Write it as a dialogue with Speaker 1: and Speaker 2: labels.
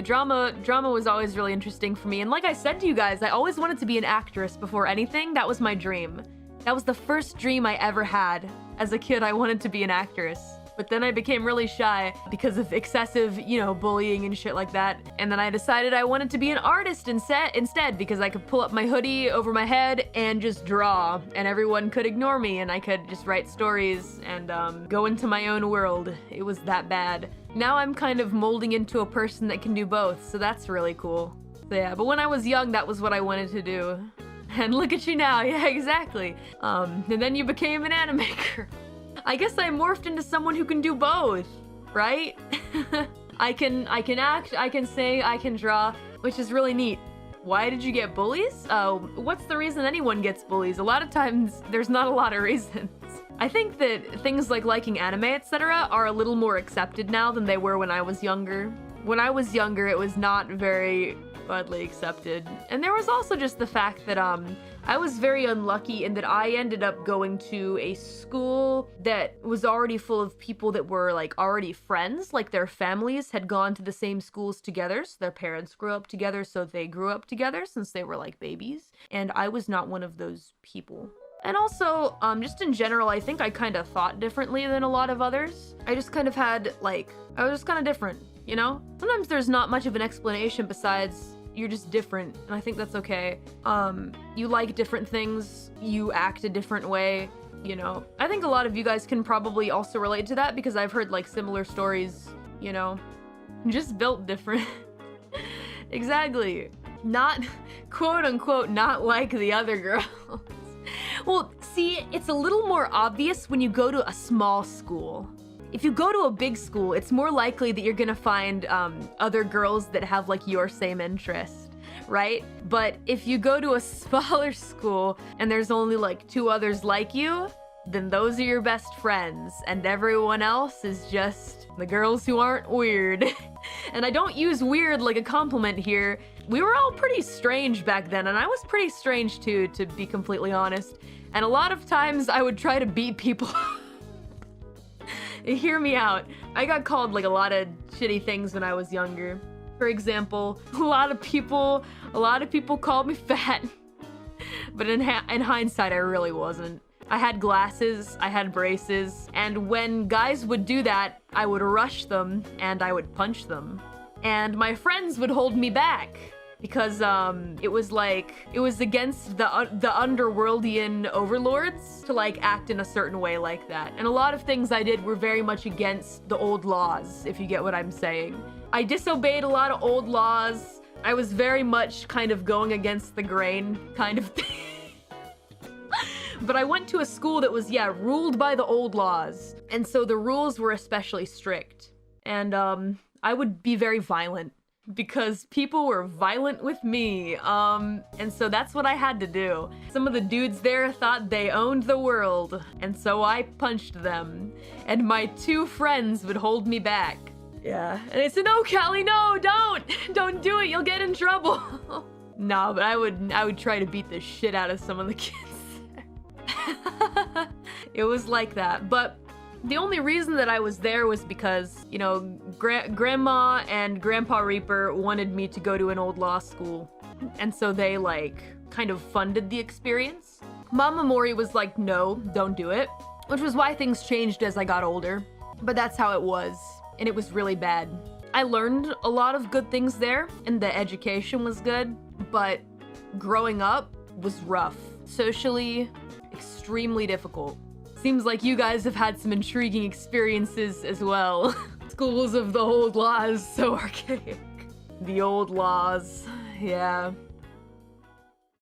Speaker 1: Drama was always really interesting for me. And like I said to you guys, I always wanted to be an actress before anything. That was my dream. That was the first dream I ever had. As a kid, I wanted to be an actress. But then I became really shy because of excessive, you know, bullying and shit like that. And then I decided I wanted to be an artist instead because I could pull up my hoodie over my head and just draw. And everyone could ignore me and I could just write stories and go into my own world. It was that bad. Now I'm kind of molding into a person that can do both, so that's really cool. So yeah, but when I was young, that was what I wanted to do. And look at you now, yeah, exactly. And then you became an animaker. I guess I morphed into someone who can do both, right? I can act, I can sing, I can draw, which is really neat. Why did you get bullies? What's the reason anyone gets bullies? A lot of times, there's not a lot of reasons. I think that things like liking anime, etc. are a little more accepted now than they were when I was younger. When I was younger, it was not very widely accepted. And there was also just the fact that I was very unlucky in that I ended up going to a school that was already full of people that were like already friends, like their families had gone to the same schools together, so their parents grew up together, so they grew up together since they were like babies. And I was not one of those people. And also, just in general, I think I kind of thought differently than a lot of others. I just kind of had, like, I was just kind of different, you know? Sometimes there's not much of an explanation besides you're just different, and I think that's okay. You like different things, you act a different way, you know? I think a lot of you guys can probably also relate to that because I've heard, like, similar stories, you know? Just built different. Exactly. Not, quote-unquote, not like the other girls. Well, see, it's a little more obvious when you go to a small school. If you go to a big school, it's more likely that you're gonna find other girls that have like your same interest, right? But if you go to a smaller school and there's only like 2 others like you, then those are your best friends and everyone else is just the girls who aren't weird. And I don't use weird like a compliment here. We were all pretty strange back then, and I was pretty strange too, to be completely honest. And a lot of times I would try to beat people. Hear me out. I got called like a lot of shitty things when I was younger. For example, a lot of people called me fat. But in hindsight, I really wasn't. I had glasses, I had braces, and when guys would do that, I would rush them and I would punch them. And my friends would hold me back because it was against the underworldian overlords to like act in a certain way like that. And a lot of things I did were very much against the old laws, if you get what I'm saying. I disobeyed a lot of old laws. I was very much kind of going against the grain kind of thing. But I went to a school that was, yeah, ruled by the old laws. And so the rules were especially strict. And I would be very violent because people were violent with me. And so that's what I had to do. Some of the dudes there thought they owned the world. And so I punched them. And my 2 friends would hold me back. Yeah. And I said, no, Calli, no, don't do it. You'll get in trouble. No, but I would try to beat the shit out of some of the kids. It was like that, but the only reason that I was there was because, you know, Grandma and Grandpa Reaper wanted me to go to an old law school, and so they, like, kind of funded the experience. Mama Mori was like, no, don't do it, which was why things changed as I got older, but that's how it was, and it was really bad. I learned a lot of good things there, and the education was good, but growing up was rough. Socially, extremely difficult. Seems like you guys have had some intriguing experiences as well. Schools of the old laws, so archaic. The old laws, yeah.